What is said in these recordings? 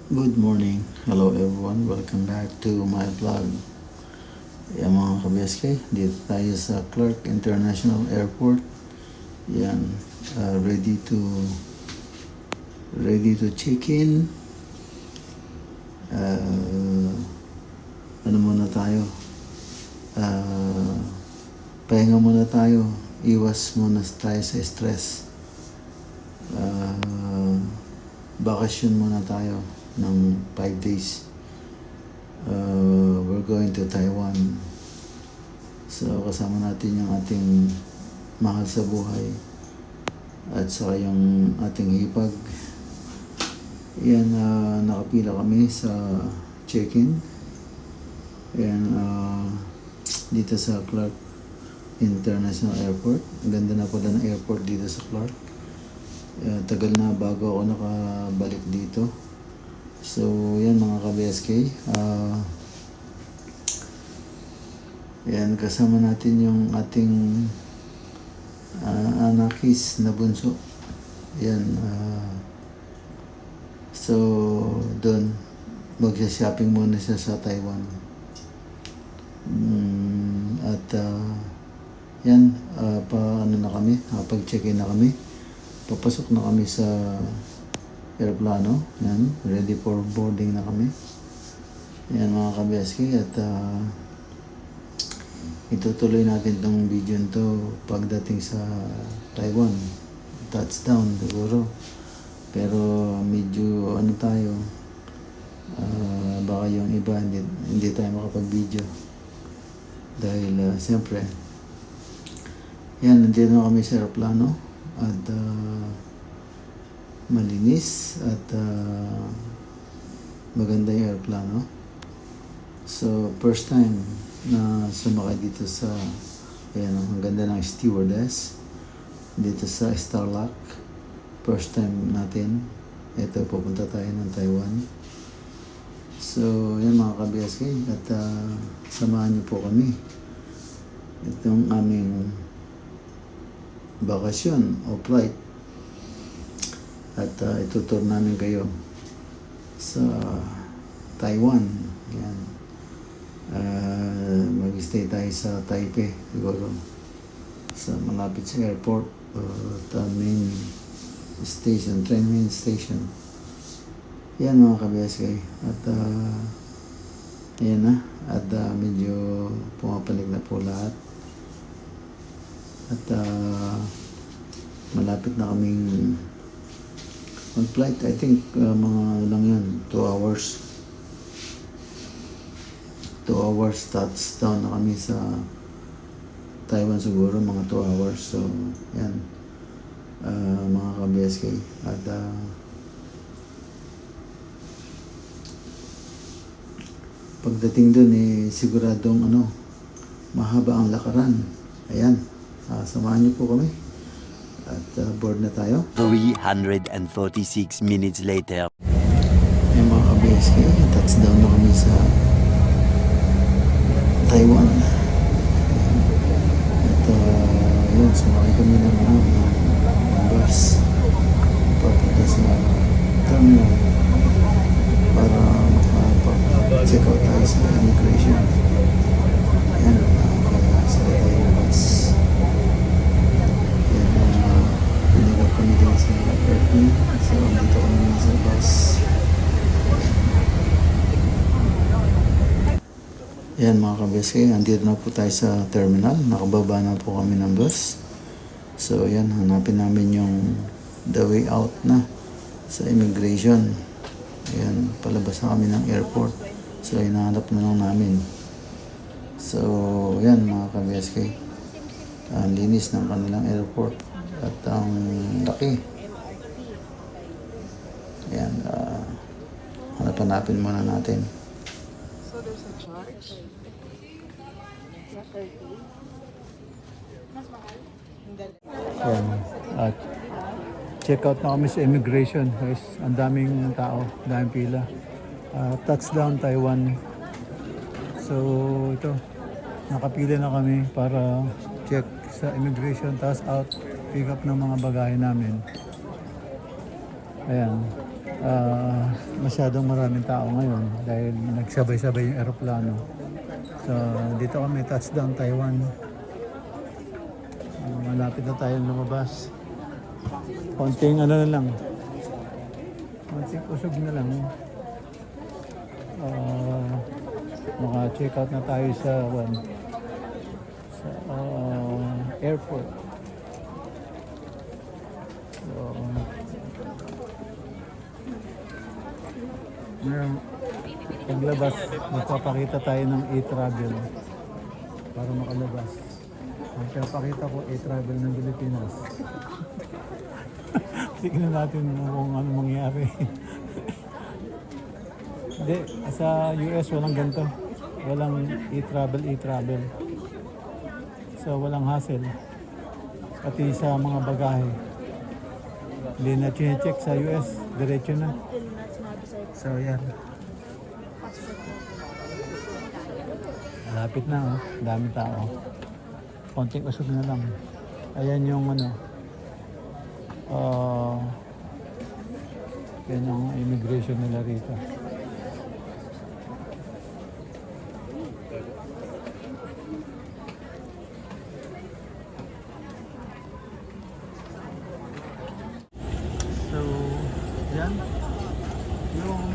Good morning. Hello everyone. Welcome back to my vlog. Yan mga ka-BSK, dito tayo sa Clark International Airport. Yan, ready to check in. Ano muna tayo? Pahinga muna tayo. Iwas muna tayo sa stress. Bakasyon muna tayo ng 5 days. We're going to Taiwan. So kasama natin yung ating mahal sa buhay at saka yung ating hipag. Yan, nakapila kami sa check-in. Yan, dito sa Clark International Airport. Ang ganda na pala ng airport dito sa Clark. Tagal na bago ako nakabalik dito. So, yan mga ka-BSK. Yan, kasama natin yung ating anakis na bunso. Yan. So, doon, magsha-shopping muna siya sa Taiwan. Yan, pag-check-in na kami. Papasok na kami sa aeroplano. Yan, ready for boarding na kami. Yan mga ka-BSK, at itutuloy natin tong video to pagdating sa Taiwan. Touchdown siguro. Pero medyo tayo, baka yung iba hindi tayo makapag-video. Dahil siyempre, yan, nandito na kami sa aeroplano. At malinis at maganda yung aeroplano. So, first time na sumakay dito sa, ayan, ang ganda ng stewardess dito sa Starlock. First time natin. Ito, pupunta tayo ng Taiwan. So, yan mga ka-BSK, at samahan niyo po kami. Itong aming bakasyon o flight. At itutur namin kayo sa Taiwan. Yan. Mag-stay tayo sa Taipei siguro. Sa malapit sa airport o main station, train main station. Yan mga ka-BSK. At yan na. At medyo pumapalig na po lahat. At malapit na kaming mag-flight. I think mga lang yan, 2 hours. 2 hours touchdown na kami sa Taiwan siguro, mga 2 hours. So, yan. Mga ka-BSK. At pagdating dun, siguradong mahaba ang lakaran. Ayan. Samahan niyo po kami. At board na tayo. 346 minutes later. Ayan mga ka-BSK, touchdown na kami sa Taiwan. At yun, sumakay kami ng bus papunta sa terminal para makapag-check out tayo sa immigration. Ayan, sakay tayo ng bus. Pinagap kami din sa airplane. So, dito kami sa bus. Yan mga ka-BSK, andito na po tayo sa terminal. Nakababa na po kami ng bus. So yan, hanapin namin yung the way out na sa immigration. Ayan, palabas na kami ng airport. So hinahanap na lang namin. So yan mga ka-BSK, ang linis ng kanilang airport at ang laki. Ayan, hanapin muna natin. So there's a charge? Na 30? Mas mahal? Hindi. Ayan, at check out na kami sa immigration. Guys, ang daming tao, daming pila. Touchdown Taiwan. So ito, nakapila na kami para check sa immigration, tapos out, pick up ng mga bagahe namin. Ayan. masyadong maraming tao ngayon dahil nagsabay-sabay yung eroplano. So, dito kami, touchdown Taiwan. Malapit na tayong lumabas. Konting ano na lang. Konting usog na lang. Maka-check out na tayo sa airport. So, ngayon, paglabas, magpapakita tayo ng e-travel para makalabas. Magpapakita ko e-travel ng Pilipinas. Tignan natin kung ano mangyari. Hindi, sa US walang ganito. Walang e-travel. So walang hassle. Pati sa mga bagahe. Hindi na check sa US. Diretso na. So yan. Malapit na oh. Dami tao. Konting usog na lang. Ayan yung ano. Yan yung immigration nila rito. So, yan. Yung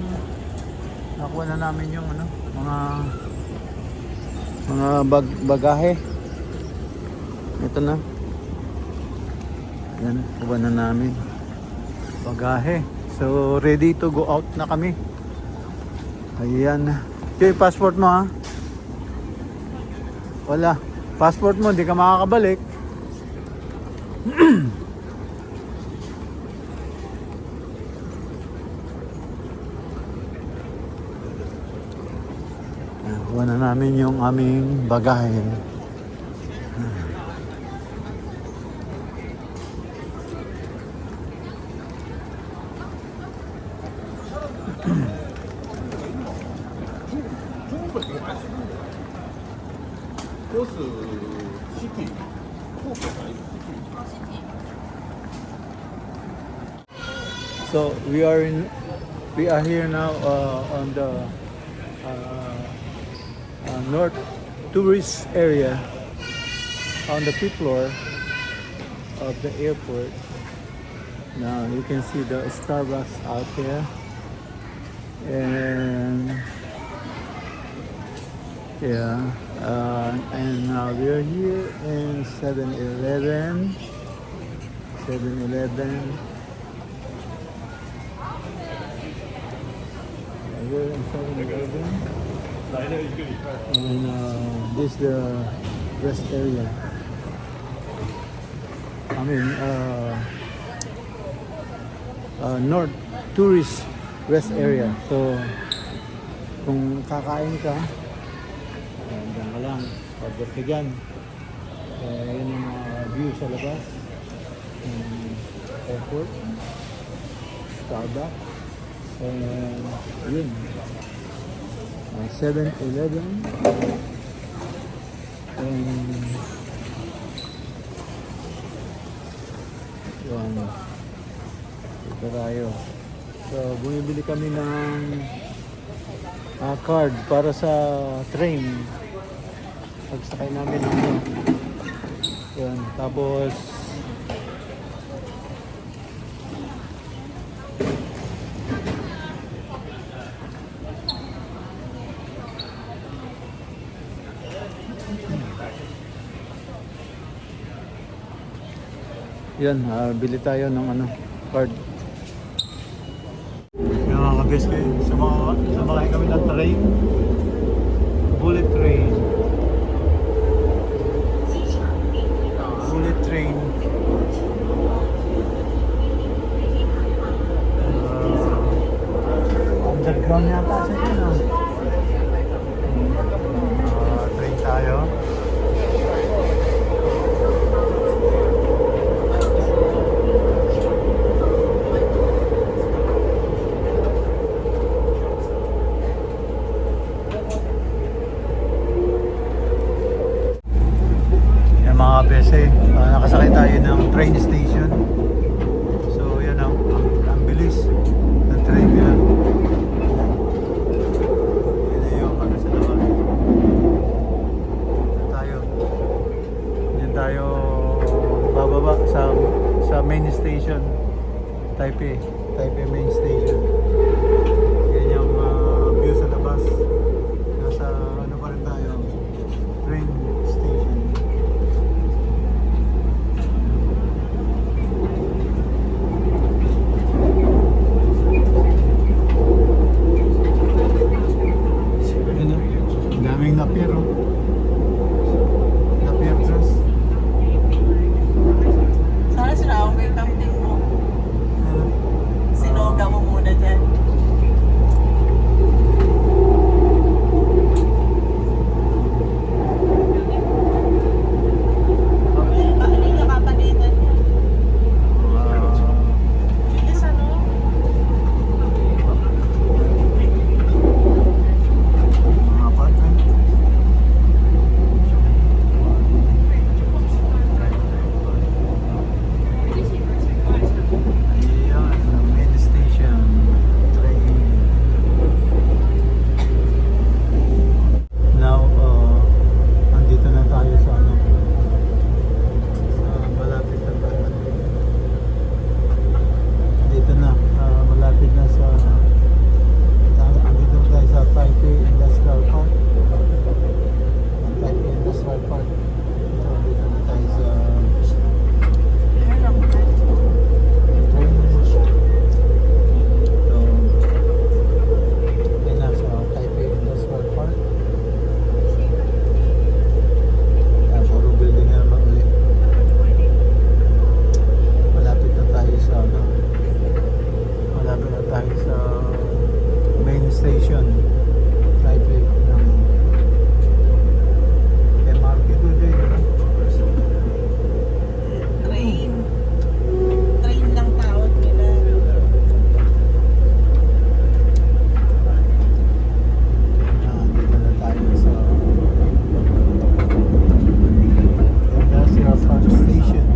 nakuha na namin yung ano, mga bagahe. Ito na. Yan, kuha na namin. Bagahe. So, ready to go out na kami. Ayan. Okay, passport mo ha? Wala. Passport mo, hindi ka makakabalik. Kuha na namin yung aming bagahe. So we are here now on the north tourist area on the fifth floor of the airport. Now you can see the Starbucks out there, and yeah, and now we are here in 7-Eleven. We're in 7-Eleven. And this is the rest area. I mean, north tourist rest area. So, kung kakain ka, diyan ka lang, order ka dyan. Yun yung view sa labas. Airport, Starbucks, and yun. 7-Eleven, and yun, ito tayo. So bumibili kami ng card para sa train pagsakay namin ng yun. Tapos yan, bili tayo ng card. Yung mga kabes kayo, sumakay kami ng train. Bullet train. Bullet train. Underground yata siya yun. Train tayo. Nakasakay tayo ng train station. So yan ang bilis ng train nila. Yan na yung ano sa labas. Yan tayo bababa sa main station. Taipei main station. Yan yung view sa labas. Nasa ano pa rin tayo, train station. Ano? Ang daming napier, oh. Napier dress. Sana sinawag may camping mo. Ano? Sinoga mo muna dyan. Ano yung nakapalitan niya? Bilis ano? Mga apartment. Ayan, ang main station. Train. Now, andito na tayo sa ano, sa malapit na dito na, malapit na sa andito na tayo sa Taipei Industrial Park. Ang Taipei Industrial Park. So, dito na tayo sa train. So, yun na sa Taipei Industrial Park. Puro building na naman ulit. Malapit na tayo sa ano, malapit na tayo sa main station Taipei ng MRT today, diba? Train. Train lang tawag nila. Dito na tayo sa Industrial Park Station.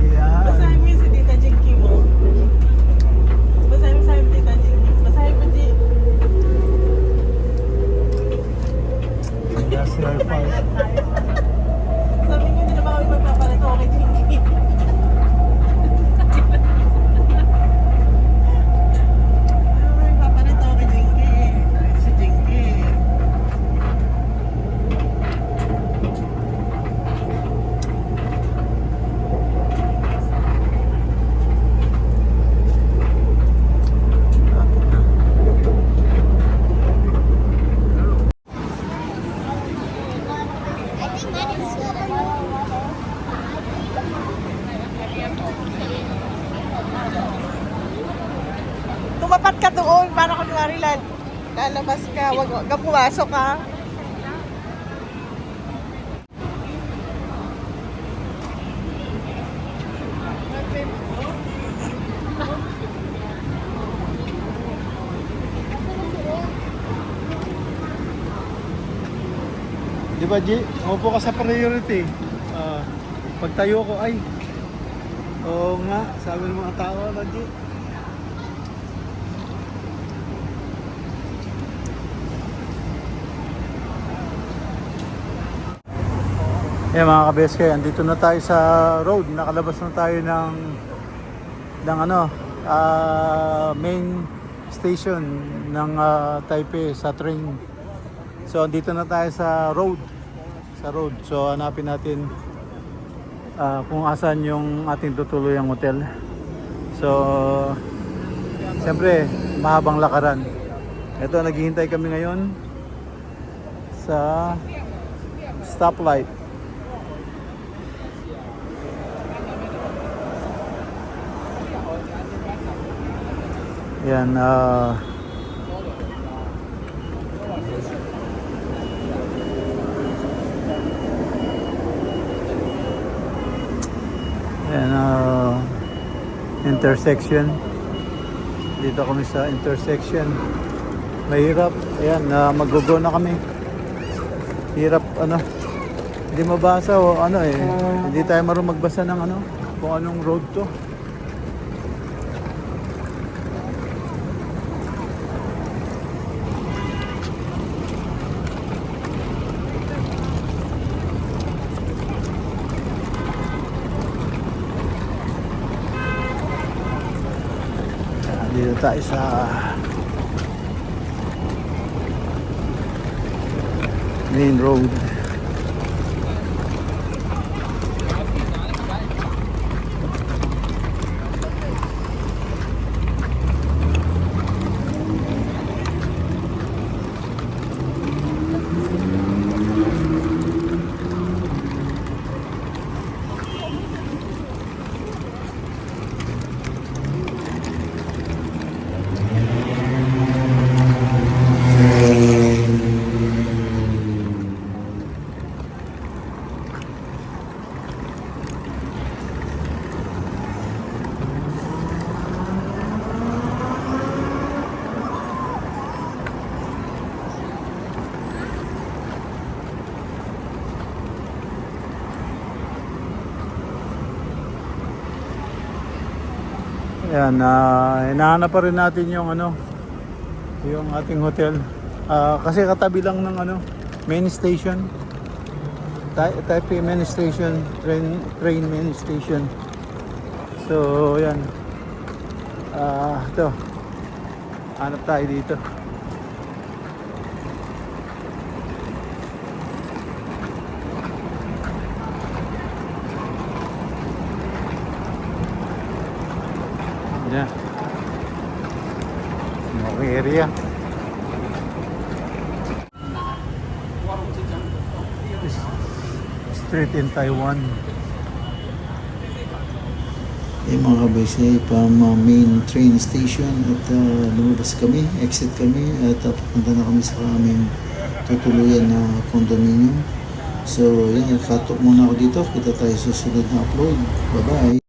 Ayan. Basahin mo yung si Tita Jinky mo. Basahin mo sa akin, Tita Jinky. Basahin mo, Ji. Industrial Park. Sabi niyo, hindi na ba kami magpapalito kay Jinky? Ano ba magpapalito kay Jinky? Si Jinky. Tumapat ka doon para kunwari lalabas ka. Wag ka pumasok ha. Di ba, G? Upo ka sa priority. Pagtayo ko, ay. Oo nga, sabi ng mga tao, ba, G? Mga kabeske, andito na tayo sa road. Nakalabas na tayo ng ano, main station ng Taipei sa train. So andito na tayo sa road. So hanapin natin kung asan yung ating tutuluyang hotel. So siyempre, mahabang lakaran. Ito, naghihintay kami ngayon sa stoplight. Yan, Ayan, intersection. Dito kami sa intersection. Mahirap. Ayan, mag-go na kami. Hirap, hindi mabasa o hindi tayo marunong magbasa ng kung anong road to. Dito tayo sa main road. Ayan, hinahanap pa rin natin yung yung ating hotel. Kasi katabi lang ng main station. Taipei main station, train main station. So, yan. Ito. Hanap tayo dito. Yan. Smoke area. Street in Taiwan. Mga kabaysay, main train station at lumabas kami, exit kami at papunta na kami sa aming tutuluyan na condominium. So yan, katok muna ako dito. Kita tayo susunod na upload. Bye bye.